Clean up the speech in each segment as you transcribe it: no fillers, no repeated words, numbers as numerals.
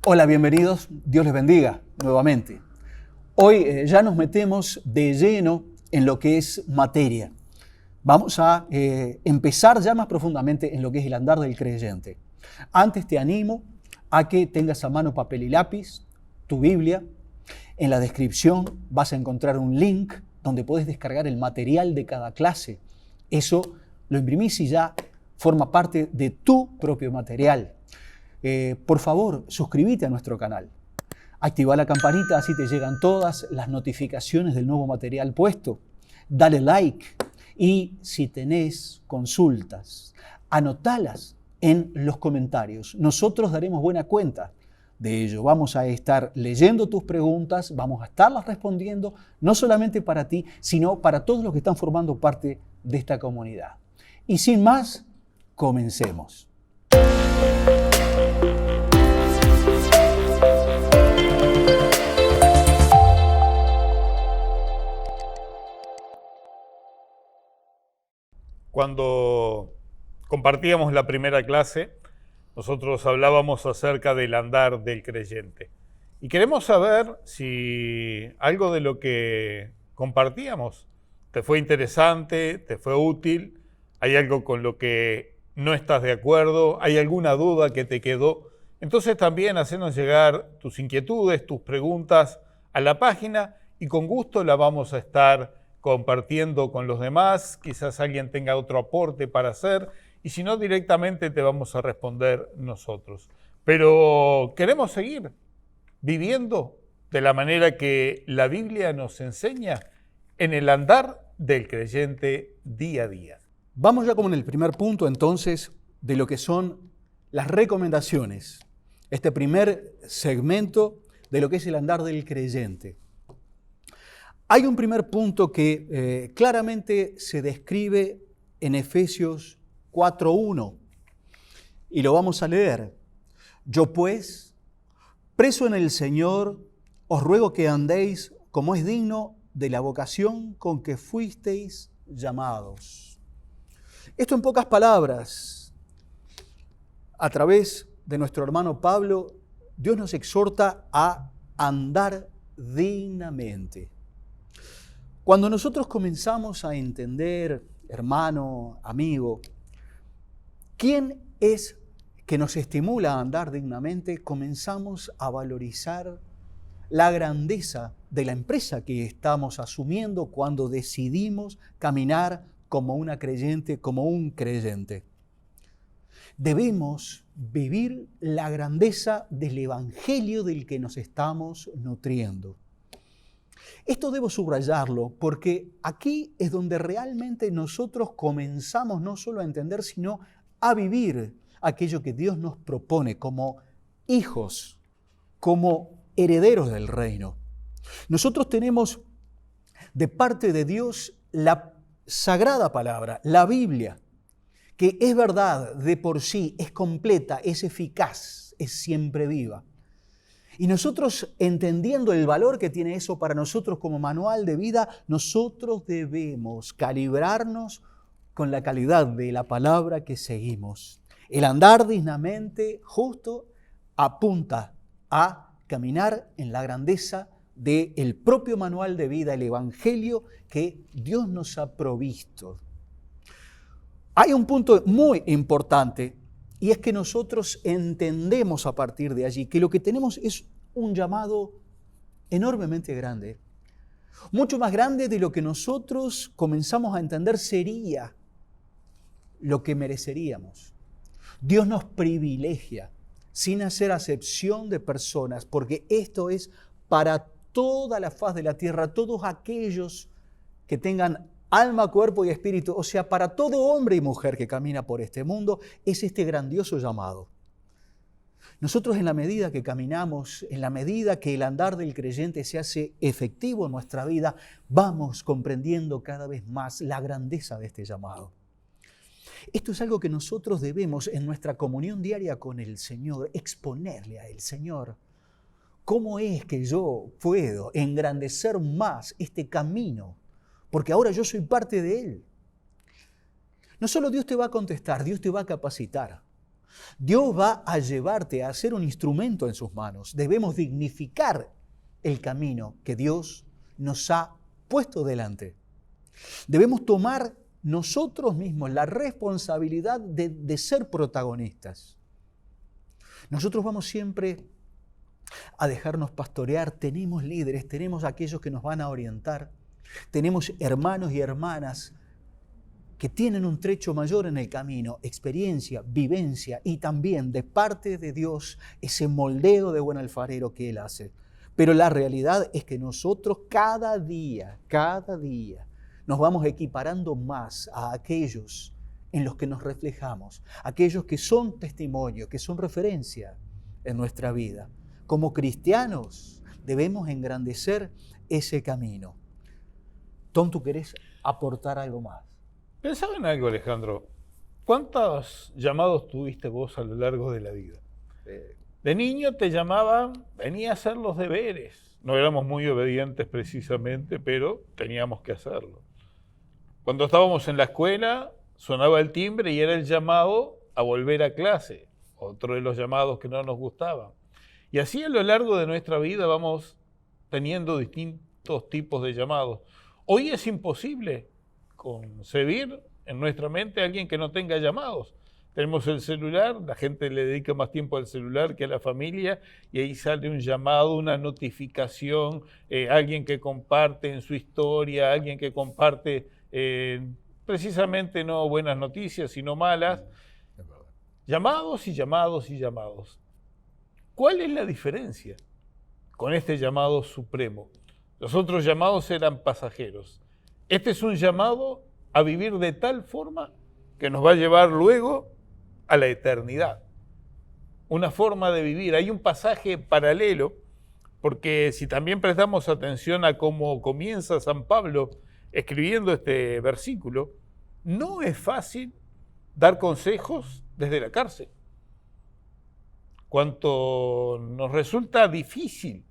Hola, bienvenidos. Dios les bendiga nuevamente. Hoy ya nos metemos de lleno en lo que es materia. Vamos a empezar ya más profundamente en lo que es el andar del creyente. Antes te animo a que tengas a mano papel y lápiz, tu Biblia. En la descripción vas a encontrar un link donde puedes descargar el material de cada clase. Eso lo imprimís y ya forma parte de tu propio material. Por favor, suscríbete a nuestro canal. Activa la campanita, así te llegan todas las notificaciones del nuevo material puesto. Dale like y si tenés consultas, anotalas en los comentarios. Nosotros daremos buena cuenta de ello. Vamos a estar leyendo tus preguntas, vamos a estarlas respondiendo, no solamente para ti, sino para todos los que están formando parte de esta comunidad. Y sin más, comencemos. Cuando compartíamos la primera clase, nosotros hablábamos acerca del andar del creyente. Y queremos saber si algo de lo que compartíamos te fue interesante, te fue útil, hay algo con lo que no estás de acuerdo, hay alguna duda que te quedó. Entonces también hacernos llegar tus inquietudes, tus preguntas a la página y con gusto la vamos a estar compartiendo con los demás. Quizás alguien tenga otro aporte para hacer y si no, directamente te vamos a responder nosotros. Pero queremos seguir viviendo de la manera que la Biblia nos enseña en el andar del creyente día a día. Vamos ya como en el primer punto entonces de lo que son las recomendaciones. Este primer segmento de lo que es el andar del creyente. Hay un primer punto que claramente se describe en Efesios 4:1 y lo vamos a leer. Yo pues, preso en el Señor, os ruego que andéis como es digno de la vocación con que fuisteis llamados. Esto en pocas palabras, a través de nuestro hermano Pablo, Dios nos exhorta a andar dignamente. Cuando nosotros comenzamos a entender, hermano, amigo, quién es que nos estimula a andar dignamente, comenzamos a valorizar la grandeza de la empresa que estamos asumiendo cuando decidimos caminar como una creyente, como un creyente. Debemos vivir la grandeza del evangelio del que nos estamos nutriendo. Esto debo subrayarlo porque aquí es donde realmente nosotros comenzamos no solo a entender, sino a vivir aquello que Dios nos propone como hijos, como herederos del reino. Nosotros tenemos de parte de Dios la sagrada palabra, la Biblia, que es verdad de por sí, es completa, es eficaz, es siempre viva. Y nosotros, entendiendo el valor que tiene eso para nosotros como manual de vida, nosotros debemos calibrarnos con la calidad de la palabra que seguimos. El andar dignamente justo apunta a caminar en la grandeza del propio manual de vida, el evangelio que Dios nos ha provisto. Hay un punto muy importante y es que nosotros entendemos a partir de allí que lo que tenemos es un llamado enormemente grande, mucho más grande de lo que nosotros comenzamos a entender sería lo que mereceríamos. Dios nos privilegia sin hacer acepción de personas, porque esto es para toda la faz de la tierra, todos aquellos que tengan alma, cuerpo y espíritu, o sea, para todo hombre y mujer que camina por este mundo, es este grandioso llamado. Nosotros en la medida que caminamos, en la medida que el andar del creyente se hace efectivo en nuestra vida, vamos comprendiendo cada vez más la grandeza de este llamado. Esto es algo que nosotros debemos en nuestra comunión diaria con el Señor, exponerle a Él. Señor, ¿cómo es que yo puedo engrandecer más este camino? Porque ahora yo soy parte de Él. No solo Dios te va a contestar, Dios te va a capacitar. Dios va a llevarte a ser un instrumento en sus manos. Debemos dignificar el camino que Dios nos ha puesto delante. Debemos tomar nosotros mismos la responsabilidad de ser protagonistas. Nosotros vamos siempre a dejarnos pastorear. Tenemos líderes, tenemos aquellos que nos van a orientar. Tenemos hermanos y hermanas que tienen un trecho mayor en el camino, experiencia, vivencia y también de parte de Dios ese moldeo de buen alfarero que Él hace. Pero la realidad es que nosotros cada día, nos vamos equiparando más a aquellos en los que nos reflejamos, aquellos que son testimonio, que son referencia en nuestra vida. Como cristianos debemos engrandecer ese camino. Tom, ¿tú querés aportar algo más? Pensaba en algo, Alejandro. ¿Cuántos llamados tuviste vos a lo largo de la vida? De niño te llamaban, venía a hacer los deberes. No éramos muy obedientes precisamente, pero teníamos que hacerlo. Cuando estábamos en la escuela, sonaba el timbre y era el llamado a volver a clase. Otro de los llamados que no nos gustaban. Y así a lo largo de nuestra vida vamos teniendo distintos tipos de llamados. Hoy es imposible concebir en nuestra mente a alguien que no tenga llamados. Tenemos el celular, la gente le dedica más tiempo al celular que a la familia y ahí sale un llamado, una notificación, alguien que comparte en su historia, alguien que comparte precisamente no buenas noticias, sino malas. Llamados y llamados y llamados. ¿Cuál es la diferencia con este llamado supremo? Los otros llamados eran pasajeros. Este es un llamado a vivir de tal forma que nos va a llevar luego a la eternidad. Una forma de vivir. Hay un pasaje paralelo, porque si también prestamos atención a cómo comienza San Pablo escribiendo este versículo, no es fácil dar consejos desde la cárcel. Cuanto nos resulta difícil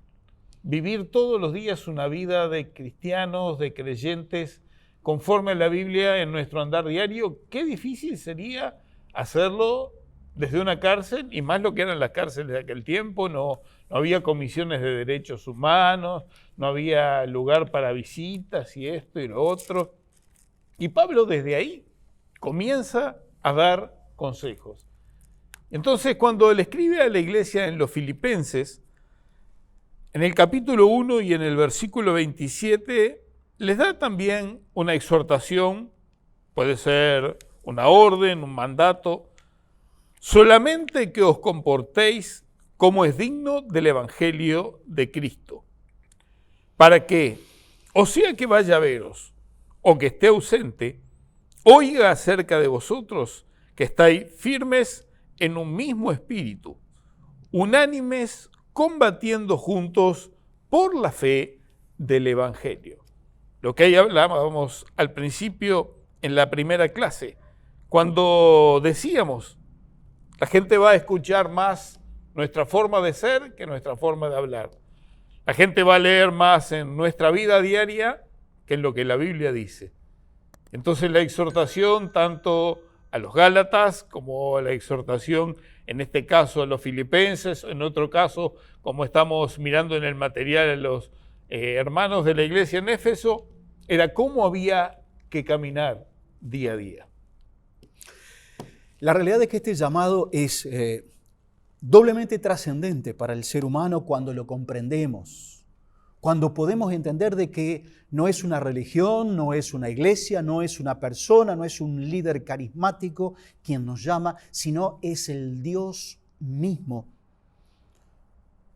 vivir todos los días una vida de cristianos, de creyentes, conforme a la Biblia en nuestro andar diario, qué difícil sería hacerlo desde una cárcel, y más lo que eran las cárceles de aquel tiempo. No había comisiones de derechos humanos, no había lugar para visitas y esto y lo otro. Y Pablo desde ahí comienza a dar consejos. Entonces, cuando él escribe a la iglesia en los Filipenses, en el capítulo 1 y en el versículo 27, les da también una exhortación, puede ser una orden, un mandato, solamente que os comportéis como es digno del Evangelio de Cristo, para que, o sea que vaya a veros, o que esté ausente, oiga acerca de vosotros que estáis firmes en un mismo espíritu, unánimes, combatiendo juntos por la fe del Evangelio. Lo que ahí hablábamos al principio en la primera clase, cuando decíamos, la gente va a escuchar más nuestra forma de ser que nuestra forma de hablar. La gente va a leer más en nuestra vida diaria que en lo que la Biblia dice. Entonces la exhortación tanto a los Gálatas como la exhortación en este caso a los Filipenses, en otro caso como estamos mirando en el material a los hermanos de la iglesia en Éfeso, era cómo había que caminar día a día. La realidad es que este llamado es doblemente trascendente para el ser humano cuando lo comprendemos, cuando podemos entender de que no es una religión, no es una iglesia, no es una persona, no es un líder carismático quien nos llama, sino es el Dios mismo.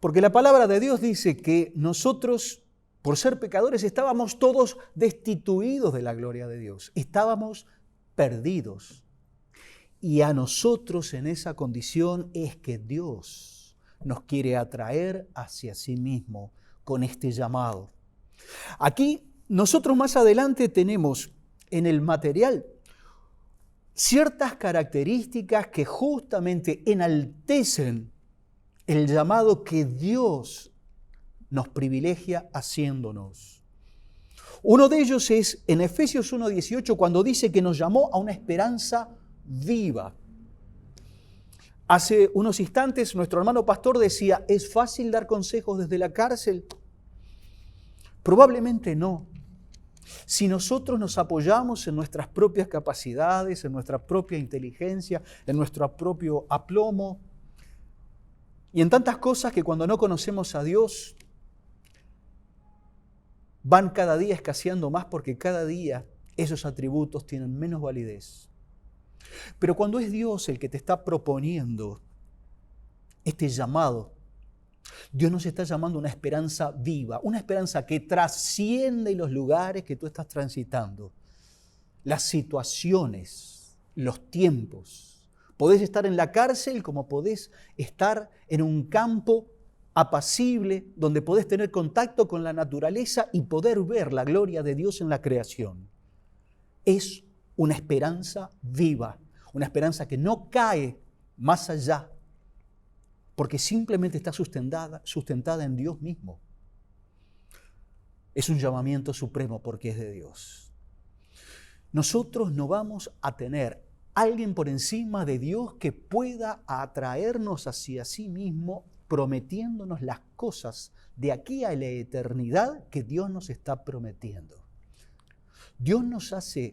Porque la palabra de Dios dice que nosotros, por ser pecadores, estábamos todos destituidos de la gloria de Dios, estábamos perdidos. Y a nosotros en esa condición es que Dios nos quiere atraer hacia sí mismo con este llamado. Aquí nosotros más adelante tenemos en el material ciertas características que justamente enaltecen el llamado que Dios nos privilegia haciéndonos. Uno de ellos es en Efesios 1:18 cuando dice que nos llamó a una esperanza viva. Hace unos instantes nuestro hermano pastor decía, ¿es fácil dar consejos desde la cárcel? Probablemente no. Si nosotros nos apoyamos en nuestras propias capacidades, en nuestra propia inteligencia, en nuestro propio aplomo, y en tantas cosas que cuando no conocemos a Dios van cada día escaseando más porque cada día esos atributos tienen menos validez. Pero cuando es Dios el que te está proponiendo este llamado, Dios nos está llamando a una esperanza viva, una esperanza que trasciende los lugares que tú estás transitando, las situaciones, los tiempos. Podés estar en la cárcel como podés estar en un campo apacible donde podés tener contacto con la naturaleza y poder ver la gloria de Dios en la creación. Es una esperanza viva, una esperanza que no cae más allá, porque simplemente está sustentada en Dios mismo. Es un llamamiento supremo porque es de Dios. Nosotros no vamos a tener alguien por encima de Dios que pueda atraernos hacia sí mismo, prometiéndonos las cosas de aquí a la eternidad que Dios nos está prometiendo. Dios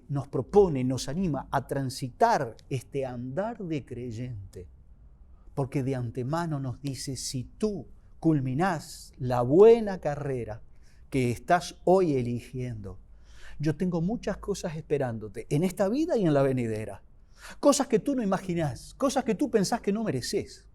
nos propone, nos anima a transitar este andar de creyente, porque de antemano nos dice, si tú culminás la buena carrera que estás hoy eligiendo, yo tengo muchas cosas esperándote en esta vida y en la venidera. Cosas que tú no imaginás, cosas que tú pensás que no mereces.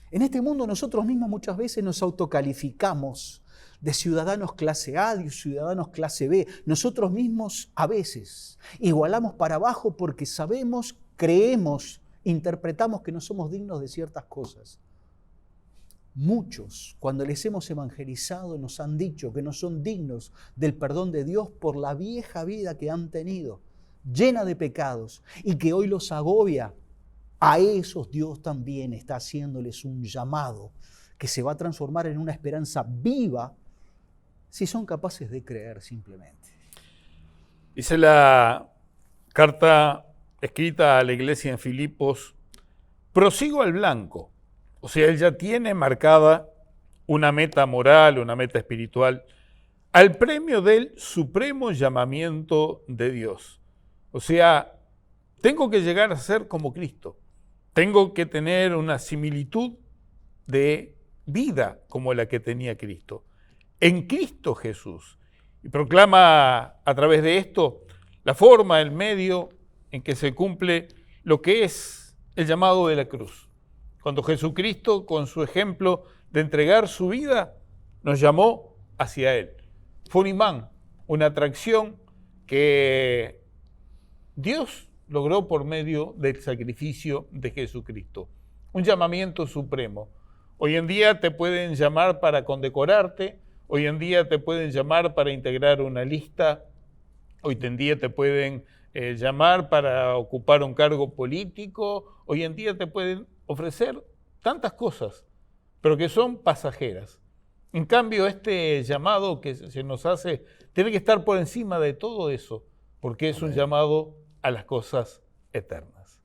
En este mundo nosotros mismos muchas veces nos autocalificamos de ciudadanos clase A, de ciudadanos clase B. Nosotros mismos a veces igualamos para abajo porque sabemos, creemos, interpretamos que no somos dignos de ciertas cosas. Muchos, cuando les hemos evangelizado, nos han dicho que no son dignos del perdón de Dios por la vieja vida que han tenido, llena de pecados, y que hoy los agobia. A esos Dios también está haciéndoles un llamado que se va a transformar en una esperanza viva si son capaces de creer simplemente. Dice la carta escrita a la iglesia en Filipos, prosigo al blanco. O sea, él ya tiene marcada una meta moral, una meta espiritual, al premio del supremo llamamiento de Dios. O sea, tengo que llegar a ser como Cristo. Tengo que tener una similitud de vida como la que tenía Cristo. En Cristo Jesús. Y proclama a través de esto la forma, el medio en que se cumple lo que es el llamado de la cruz. Cuando Jesucristo, con su ejemplo de entregar su vida, nos llamó hacia Él. Fue un imán, una atracción que Dios logró por medio del sacrificio de Jesucristo. Un llamamiento supremo. Hoy en día te pueden llamar para condecorarte, hoy en día te pueden llamar para integrar una lista, hoy en día te pueden llamar para ocupar un cargo político, hoy en día te pueden ofrecer tantas cosas, pero que son pasajeras. En cambio, este llamado que se nos hace tiene que estar por encima de todo eso, porque es un llamado a las cosas eternas.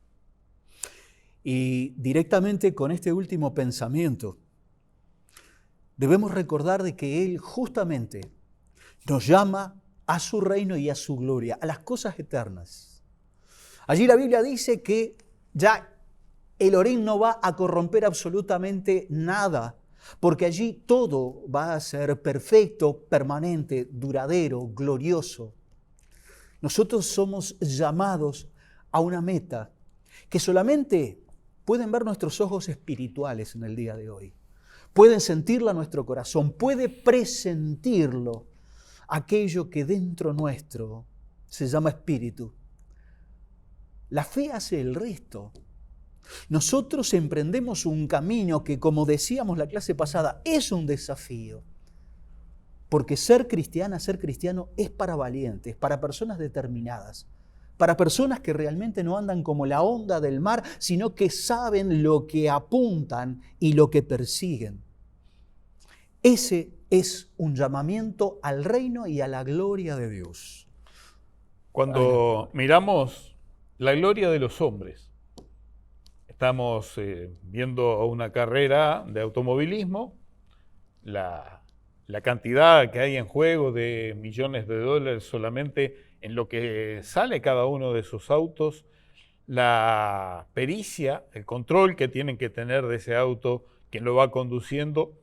Y directamente con este último pensamiento, debemos recordar de que Él justamente nos llama a su reino y a su gloria, a las cosas eternas. Allí la Biblia dice que ya el orín no va a corromper absolutamente nada, porque allí todo va a ser perfecto, permanente, duradero, glorioso. Nosotros somos llamados a una meta que solamente pueden ver nuestros ojos espirituales en el día de hoy. Pueden sentirla nuestro corazón, puede presentirlo aquello que dentro nuestro se llama espíritu. La fe hace el resto. Nosotros emprendemos un camino que, como decíamos la clase pasada, es un desafío. Porque ser cristiano es para valientes, para personas determinadas, para personas que realmente no andan como la onda del mar, sino que saben lo que apuntan y lo que persiguen. Ese es un llamamiento al reino y a la gloria de Dios. Cuando miramos la gloria de los hombres, Estamos viendo una carrera de automovilismo, la cantidad que hay en juego de millones de dólares solamente en lo que sale cada uno de esos autos, la pericia, el control que tienen que tener de ese auto, quien lo va conduciendo,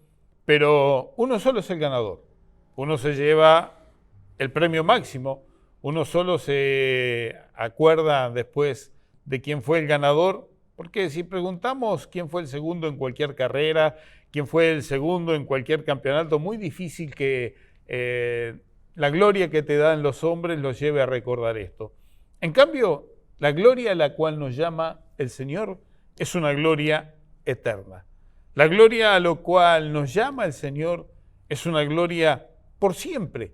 pero uno solo es el ganador, uno se lleva el premio máximo, uno solo se acuerda después de quién fue el ganador, porque si preguntamos quién fue el segundo en cualquier carrera, quién fue el segundo en cualquier campeonato, muy difícil que la gloria que te dan los hombres los lleve a recordar esto. En cambio, la gloria a la cual nos llama el Señor es una gloria eterna. La gloria a la cual nos llama el Señor es una gloria por siempre.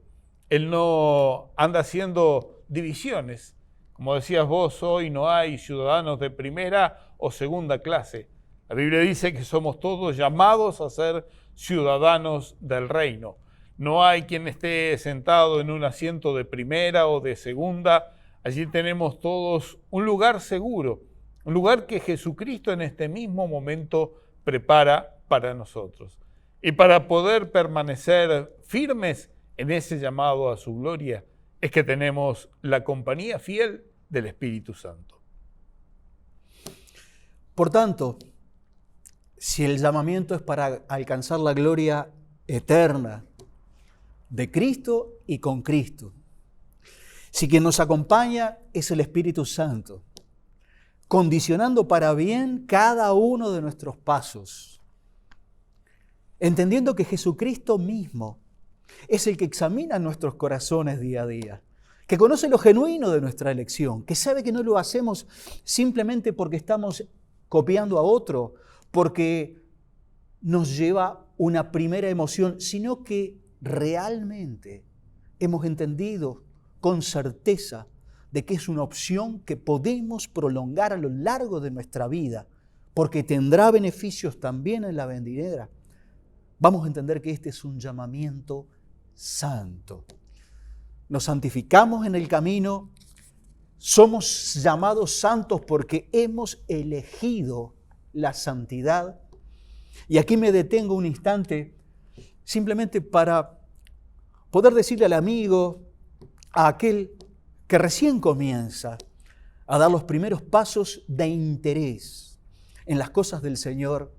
Él no anda haciendo divisiones. Como decías vos, hoy no hay ciudadanos de primera o segunda clase. La Biblia dice que somos todos llamados a ser ciudadanos del reino. No hay quien esté sentado en un asiento de primera o de segunda. Allí tenemos todos un lugar seguro, un lugar que Jesucristo en este mismo momento prepara para nosotros. Y para poder permanecer firmes en ese llamado a su gloria, es que tenemos la compañía fiel del Espíritu Santo. Por tanto, si el llamamiento es para alcanzar la gloria eterna de Cristo y con Cristo, si quien nos acompaña es el Espíritu Santo, condicionando para bien cada uno de nuestros pasos, entendiendo que Jesucristo mismo es el que examina nuestros corazones día a día, que conoce lo genuino de nuestra elección, que sabe que no lo hacemos simplemente porque estamos copiando a otro, porque nos lleva una primera emoción, sino que realmente hemos entendido con certeza de que es una opción que podemos prolongar a lo largo de nuestra vida, porque tendrá beneficios también en la venidera. Vamos a entender que este es un llamamiento santo. Nos santificamos en el camino, somos llamados santos porque hemos elegido la santidad. Y aquí me detengo un instante simplemente para poder decirle al amigo, a aquel que recién comienza a dar los primeros pasos de interés en las cosas del Señor,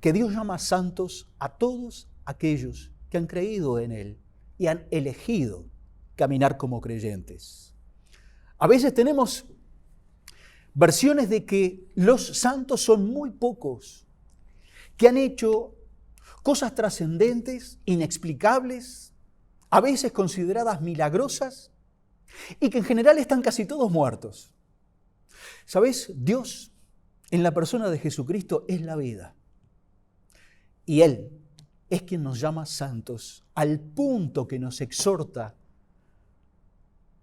que Dios llama santos a todos aquellos que han creído en Él y han elegido caminar como creyentes. A veces tenemos versiones de que los santos son muy pocos, que han hecho cosas trascendentes, inexplicables, a veces consideradas milagrosas, y que en general están casi todos muertos. ¿Sabes? Dios, en la persona de Jesucristo, es la vida. Y Él es quien nos llama santos, al punto que nos exhorta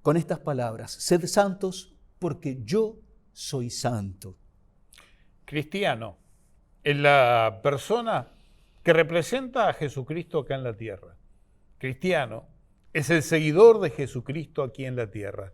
con estas palabras: sed santos porque yo soy santo. Cristiano es la persona que representa a Jesucristo acá en la tierra. Cristiano es el seguidor de Jesucristo aquí en la tierra.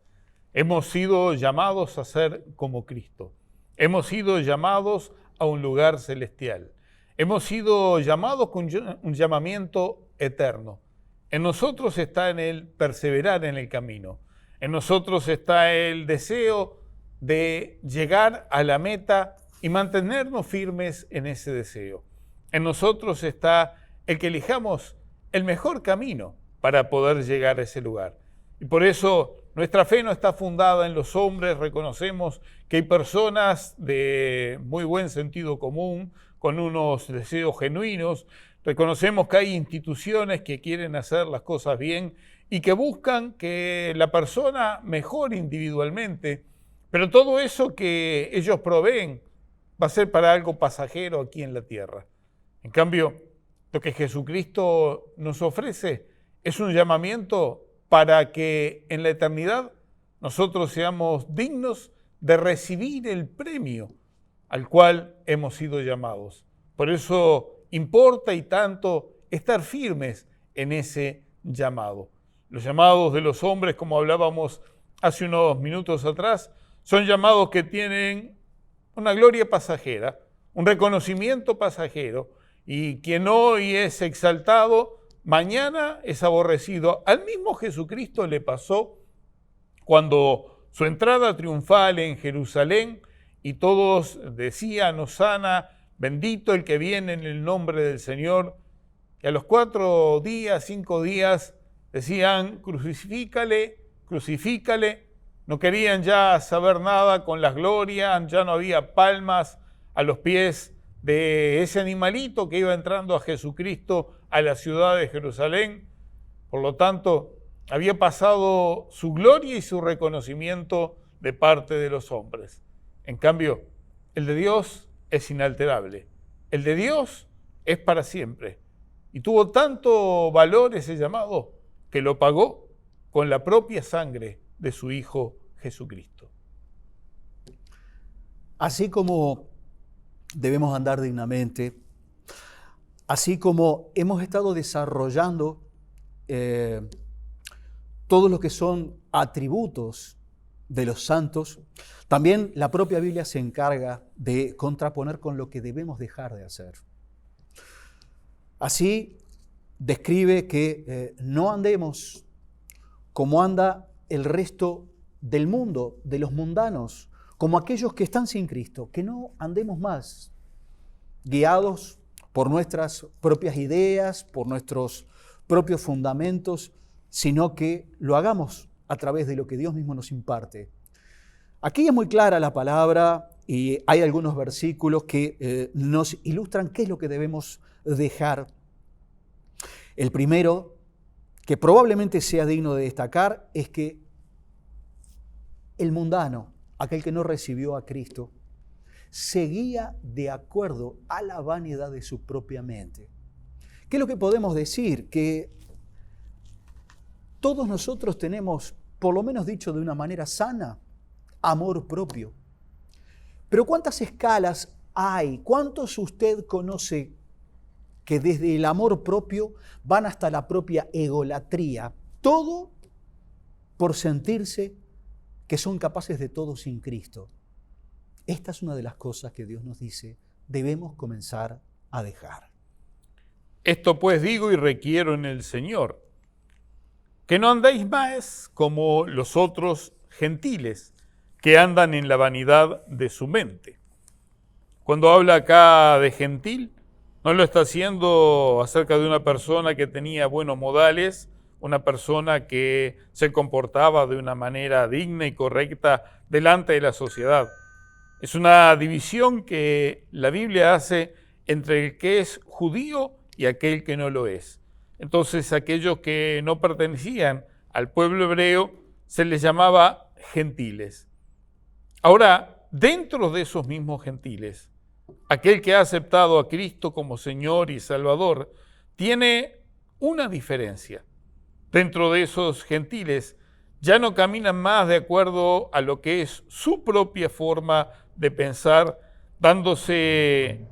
Hemos sido llamados a ser como Cristo. Hemos sido llamados a un lugar celestial. Hemos sido llamados con un llamamiento eterno. En nosotros está en el perseverar en el camino. En nosotros está el deseo de llegar a la meta y mantenernos firmes en ese deseo. En nosotros está el que elijamos el mejor camino para poder llegar a ese lugar. Y por eso nuestra fe no está fundada en los hombres. Reconocemos que hay personas de muy buen sentido común, con unos deseos genuinos. Reconocemos que hay instituciones que quieren hacer las cosas bien y que buscan que la persona mejore individualmente, pero todo eso que ellos proveen va a ser para algo pasajero aquí en la tierra. En cambio, lo que Jesucristo nos ofrece es un llamamiento para que en la eternidad nosotros seamos dignos de recibir el premio al cual hemos sido llamados. Por eso importa y tanto estar firmes en ese llamado. Los llamados de los hombres, como hablábamos hace unos minutos atrás, son llamados que tienen una gloria pasajera, un reconocimiento pasajero, y quien hoy es exaltado, mañana es aborrecido. Al mismo Jesucristo le pasó cuando su entrada triunfal en Jerusalén y todos decían: Hosana, bendito el que viene en el nombre del Señor. Y a los 4 días, 5 días, decían: crucifícale, crucifícale. No querían ya saber nada con las glorias, ya no había palmas a los pies de ese animalito que iba entrando a Jesucristo a la ciudad de Jerusalén. Por lo tanto, había pasado su gloria y su reconocimiento de parte de los hombres. En cambio, el de Dios es inalterable. El de Dios es para siempre. Y tuvo tanto valor ese llamado que lo pagó con la propia sangre de su Hijo Jesucristo. Así como debemos andar dignamente, así como hemos estado desarrollando todo lo que son atributos de los santos, también la propia Biblia se encarga de contraponer con lo que debemos dejar de hacer. Así describe que no andemos como anda el resto del mundo, de los mundanos, como aquellos que están sin Cristo, que no andemos más guiados por nuestras propias ideas, por nuestros propios fundamentos, sino que lo hagamos a través de lo que Dios mismo nos imparte. Aquí es muy clara la palabra y hay algunos versículos que nos ilustran qué es lo que debemos dejar. El primero, que probablemente sea digno de destacar, es que el mundano, aquel que no recibió a Cristo, seguía de acuerdo a la vanidad de su propia mente. ¿Qué es lo que podemos decir? Que todos nosotros tenemos, por lo menos dicho de una manera sana, amor propio. Pero ¿cuántas escalas hay? ¿Cuántos usted conoce que desde el amor propio van hasta la propia egolatría? Todo por sentirse que son capaces de todo sin Cristo. Esta es una de las cosas que Dios nos dice, debemos comenzar a dejar. Esto pues digo y requiero en el Señor, que no andéis más como los otros gentiles, que andan en la vanidad de su mente. Cuando habla acá de gentil, no lo está haciendo acerca de una persona que tenía buenos modales, una persona que se comportaba de una manera digna y correcta delante de la sociedad. Es una división que la Biblia hace entre el que es judío y aquel que no lo es. Entonces, aquellos que no pertenecían al pueblo hebreo se les llamaba gentiles. Ahora, dentro de esos mismos gentiles, aquel que ha aceptado a Cristo como Señor y Salvador tiene una diferencia. Dentro de esos gentiles ya no caminan más de acuerdo a lo que es su propia forma de pensar, dándose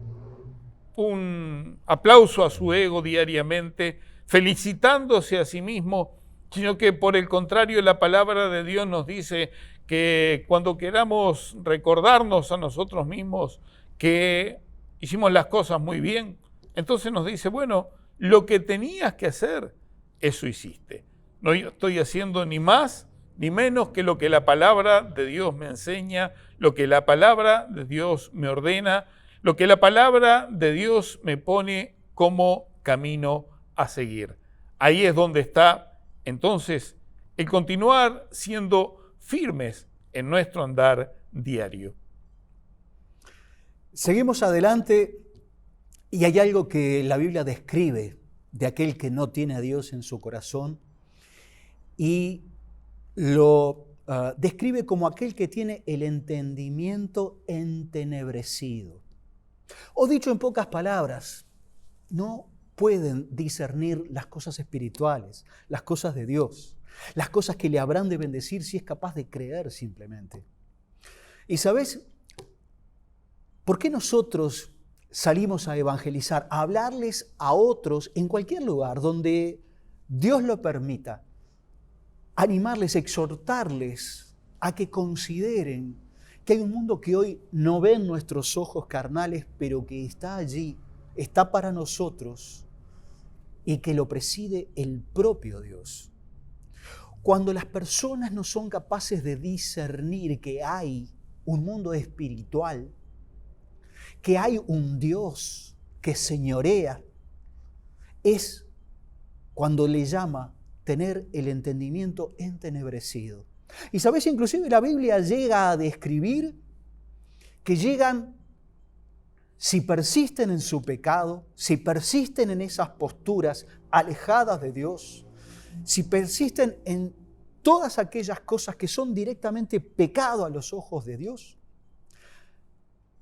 un aplauso a su ego diariamente, felicitándose a sí mismo, sino que por el contrario la palabra de Dios nos dice que cuando queramos recordarnos a nosotros mismos que hicimos las cosas muy bien, entonces nos dice, bueno, lo que tenías que hacer, eso hiciste. No estoy haciendo ni más ni menos que lo que la palabra de Dios me enseña, lo que la palabra de Dios me ordena, lo que la palabra de Dios me pone como camino a seguir. Ahí es donde está, entonces, el continuar siendo firmes en nuestro andar diario. Seguimos adelante y hay algo que la Biblia describe de aquel que no tiene a Dios en su corazón y lo describe como aquel que tiene el entendimiento entenebrecido. O dicho en pocas palabras, no pueden discernir las cosas espirituales, las cosas de Dios, las cosas que le habrán de bendecir si es capaz de creer simplemente. Y ¿sabes por qué nosotros salimos a evangelizar, a hablarles a otros en cualquier lugar donde Dios lo permita? Animarles, exhortarles a que consideren que hay un mundo que hoy no ven nuestros ojos carnales, pero que está allí, está para nosotros y que lo preside el propio Dios. Cuando las personas no son capaces de discernir que hay un mundo espiritual, que hay un Dios que señorea, es cuando le llama tener el entendimiento entenebrecido. Y sabes, inclusive la Biblia llega a describir que llegan, si persisten en su pecado, si persisten en esas posturas alejadas de Dios, si persisten en todas aquellas cosas que son directamente pecado a los ojos de Dios,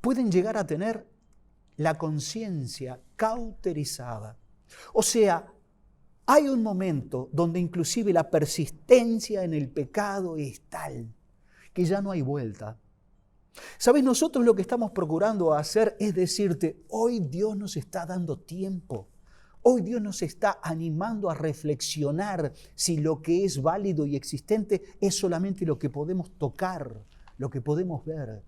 pueden llegar a tener la conciencia cauterizada. O sea, hay un momento donde inclusive la persistencia en el pecado es tal que ya no hay vuelta. ¿Sabes? Nosotros lo que estamos procurando hacer es decirte, hoy Dios nos está dando tiempo. Hoy Dios nos está animando a reflexionar si lo que es válido y existente es solamente lo que podemos tocar, lo que podemos ver.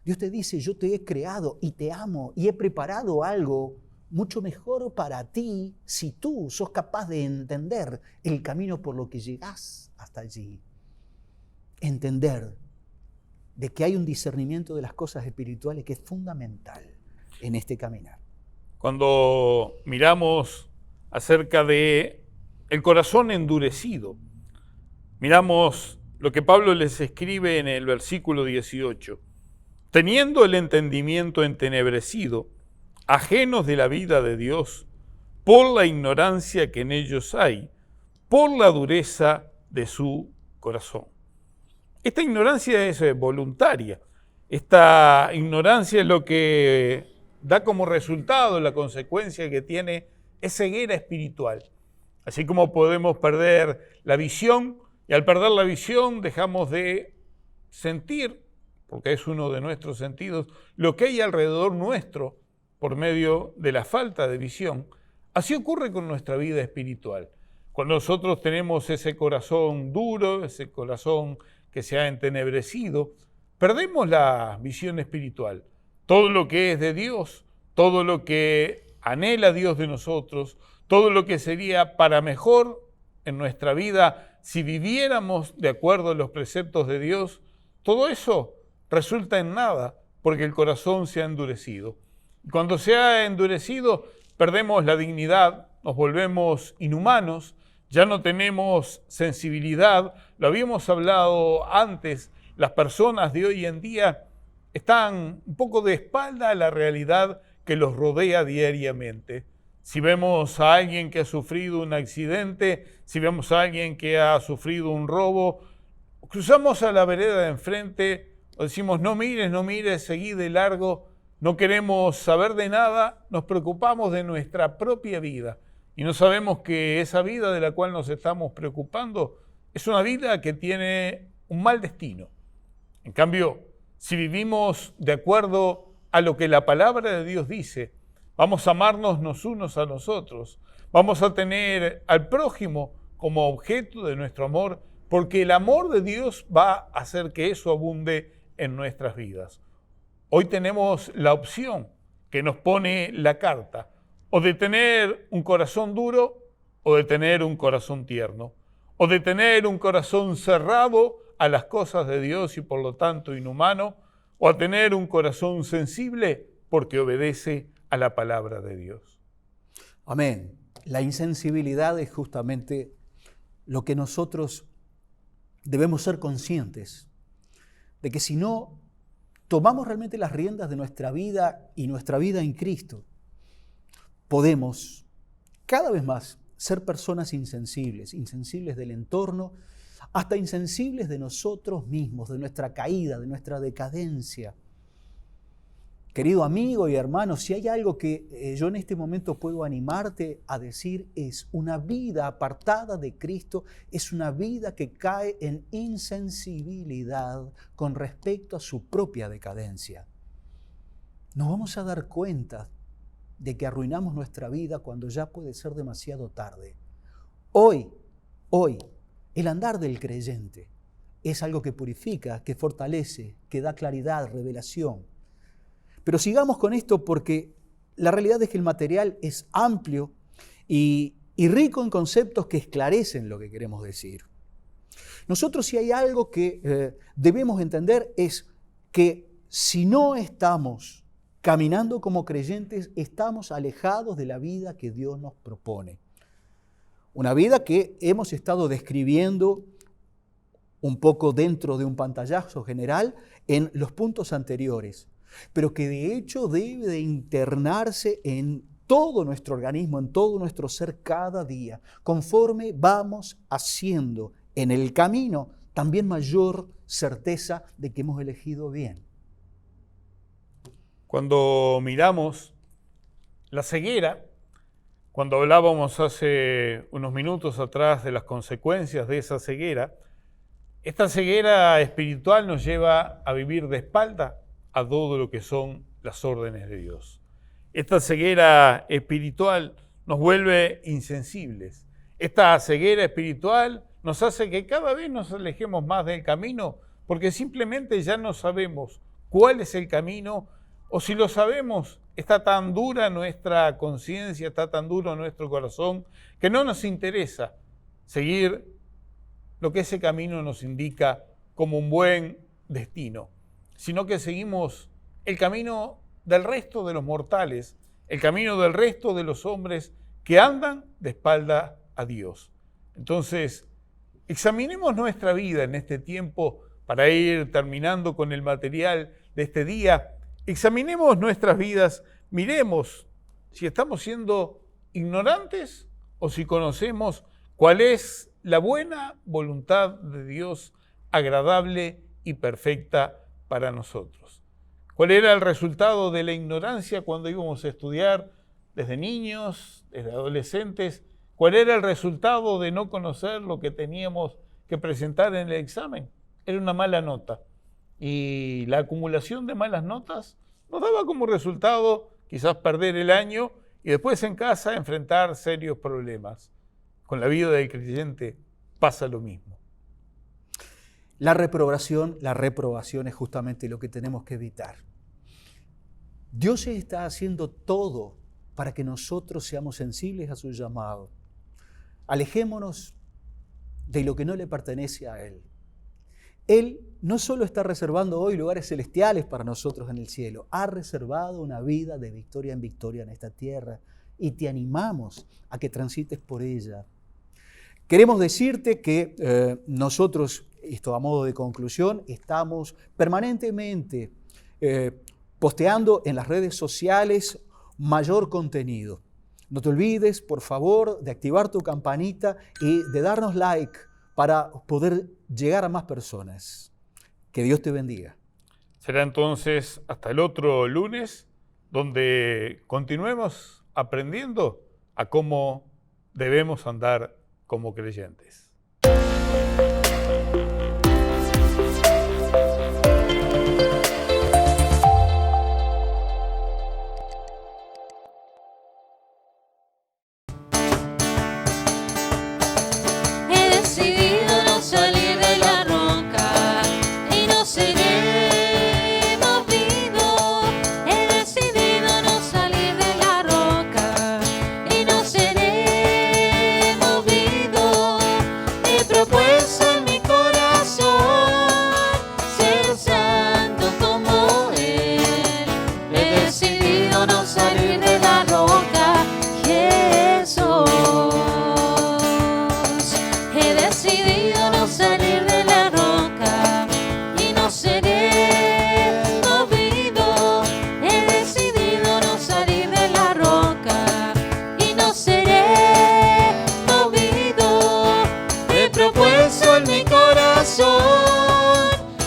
Dios te dice, yo te he creado y te amo y he preparado algo mucho mejor para ti si tú sos capaz de entender el camino por lo que llegás hasta allí. Entender de que hay un discernimiento de las cosas espirituales que es fundamental en este caminar. Cuando miramos acerca de el corazón endurecido, miramos lo que Pablo les escribe en el versículo 18. Teniendo el entendimiento entenebrecido, ajenos de la vida de Dios, por la ignorancia que en ellos hay, por la dureza de su corazón. Esta ignorancia es voluntaria. Esta ignorancia es lo que da como resultado, la consecuencia que tiene es ceguera espiritual. Así como podemos perder la visión, y al perder la visión dejamos de sentir, porque es uno de nuestros sentidos, lo que hay alrededor nuestro por medio de la falta de visión. Así ocurre con nuestra vida espiritual. Cuando nosotros tenemos ese corazón duro, ese corazón que se ha entenebrecido, perdemos la visión espiritual. Todo lo que es de Dios, todo lo que anhela Dios de nosotros, todo lo que sería para mejor en nuestra vida si viviéramos de acuerdo a los preceptos de Dios, todo eso resulta en nada porque el corazón se ha endurecido. Cuando se ha endurecido, perdemos la dignidad, nos volvemos inhumanos, ya no tenemos sensibilidad. Lo habíamos hablado antes, las personas de hoy en día están un poco de espalda a la realidad que los rodea diariamente. Si vemos a alguien que ha sufrido un accidente, si vemos a alguien que ha sufrido un robo, cruzamos a la vereda de enfrente, o decimos no mires, seguí de largo. No queremos saber de nada, nos preocupamos de nuestra propia vida y no sabemos que esa vida de la cual nos estamos preocupando es una vida que tiene un mal destino. En cambio, si vivimos de acuerdo a lo que la palabra de Dios dice, vamos a amarnos los unos a los otros, vamos a tener al prójimo como objeto de nuestro amor, porque el amor de Dios va a hacer que eso abunde en nuestras vidas. Hoy tenemos la opción que nos pone la carta, o de tener un corazón duro o de tener un corazón tierno, o de tener un corazón cerrado a las cosas de Dios y por lo tanto inhumano, o a tener un corazón sensible porque obedece a la palabra de Dios. Amén. La insensibilidad es justamente lo que nosotros debemos ser conscientes de que si no tomamos realmente las riendas de nuestra vida y nuestra vida en Cristo, podemos cada vez más ser personas insensibles del entorno, hasta insensibles de nosotros mismos, de nuestra caída, de nuestra decadencia. Querido amigo y hermano, si hay algo que yo en este momento puedo animarte a decir es una vida apartada de Cristo, es una vida que cae en insensibilidad con respecto a su propia decadencia. Nos vamos a dar cuenta de que arruinamos nuestra vida cuando ya puede ser demasiado tarde. Hoy, el andar del creyente es algo que purifica, que fortalece, que da claridad, revelación. Pero sigamos con esto porque la realidad es que el material es amplio y rico en conceptos que esclarecen lo que queremos decir. Nosotros, si hay algo que debemos entender, es que si no estamos caminando como creyentes, estamos alejados de la vida que Dios nos propone. Una vida que hemos estado describiendo un poco dentro de un pantallazo general en los puntos anteriores, pero que de hecho debe de internarse en todo nuestro organismo, en todo nuestro ser cada día, conforme vamos haciendo en el camino también mayor certeza de que hemos elegido bien. Cuando miramos la ceguera, cuando hablábamos hace unos minutos atrás de las consecuencias de esa ceguera, esta ceguera espiritual nos lleva a vivir de espalda a todo lo que son las órdenes de Dios. Esta ceguera espiritual nos vuelve insensibles. Esta ceguera espiritual nos hace que cada vez nos alejemos más del camino porque simplemente ya no sabemos cuál es el camino, o si lo sabemos, está tan dura nuestra conciencia, está tan duro nuestro corazón, que no nos interesa seguir lo que ese camino nos indica como un buen destino, sino que seguimos el camino del resto de los mortales, el camino del resto de los hombres que andan de espalda a Dios. Entonces, examinemos nuestra vida en este tiempo para ir terminando con el material de este día. Examinemos nuestras vidas, miremos si estamos siendo ignorantes o si conocemos cuál es la buena voluntad de Dios, agradable y perfecta para nosotros. ¿Cuál era el resultado de la ignorancia cuando íbamos a estudiar desde niños, desde adolescentes? ¿Cuál era el resultado de no conocer lo que teníamos que presentar en el examen? Era una mala nota. Y la acumulación de malas notas nos daba como resultado quizás perder el año y después en casa enfrentar serios problemas. Con la vida del creyente pasa lo mismo. La reprobación es justamente lo que tenemos que evitar. Dios está haciendo todo para que nosotros seamos sensibles a su llamado. Alejémonos de lo que no le pertenece a Él. Él no solo está reservando hoy lugares celestiales para nosotros en el cielo, ha reservado una vida de victoria en victoria en esta tierra y te animamos a que transites por ella. Queremos decirte que nosotros, esto a modo de conclusión, estamos permanentemente posteando en las redes sociales mayor contenido. No te olvides, por favor, de activar tu campanita y de darnos like para poder llegar a más personas. Que Dios te bendiga. Será entonces hasta el otro lunes, donde continuemos aprendiendo a cómo debemos andar como creyentes.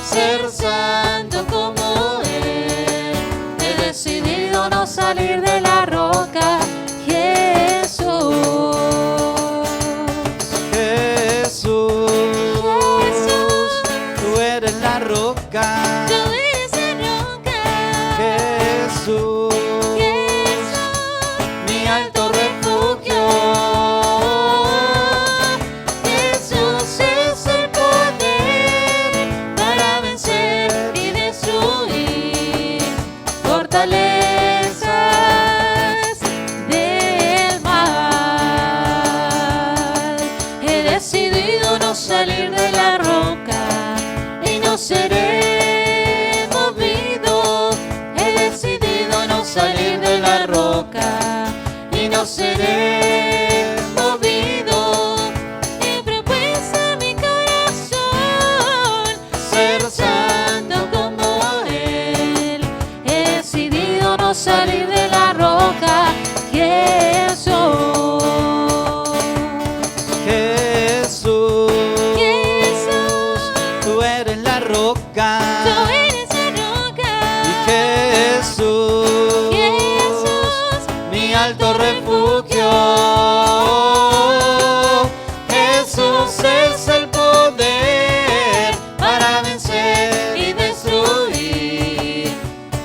Ser santo como Él, he decidido no salir de la roca, Jesús. Jesús, tú eres la roca. Tú eres la roca, Jesús, mi alto refugio. Jesús es el poder no seré movido. He decidido no salir de la roca y no seré movido. He propuesto a mi corazón ser santo como Él. He decidido no salir de la roca que soy. Jesús, Jesús, tú eres la roca. tú eres la roca. Y Jesús, Jesús, mi alto refugio. Jesús es el poder para vencer y destruir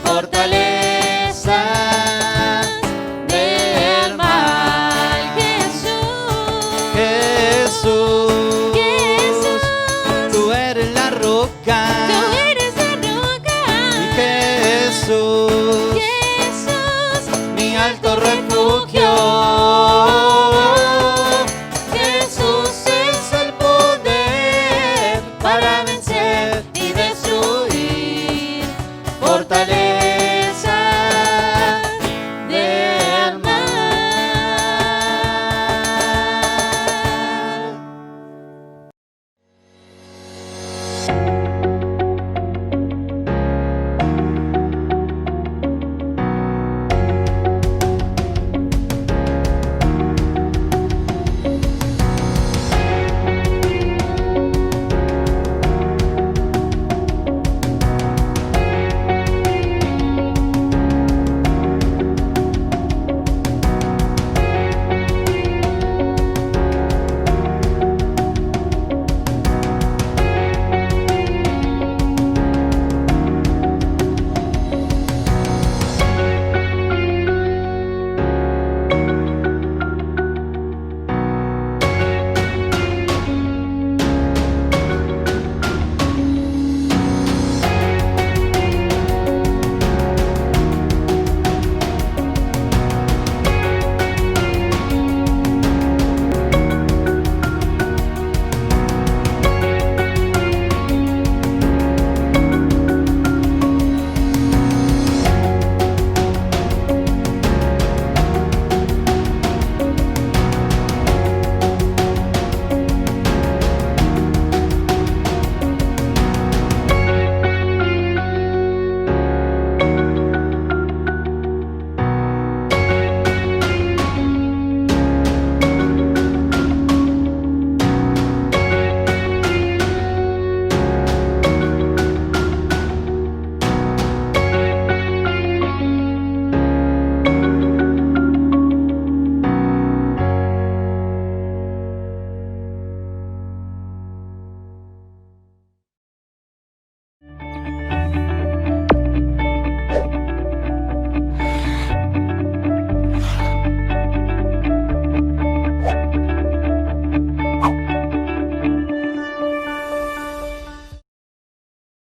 fortalezas del mal. Jesús, Jesús, tú eres la roca. tú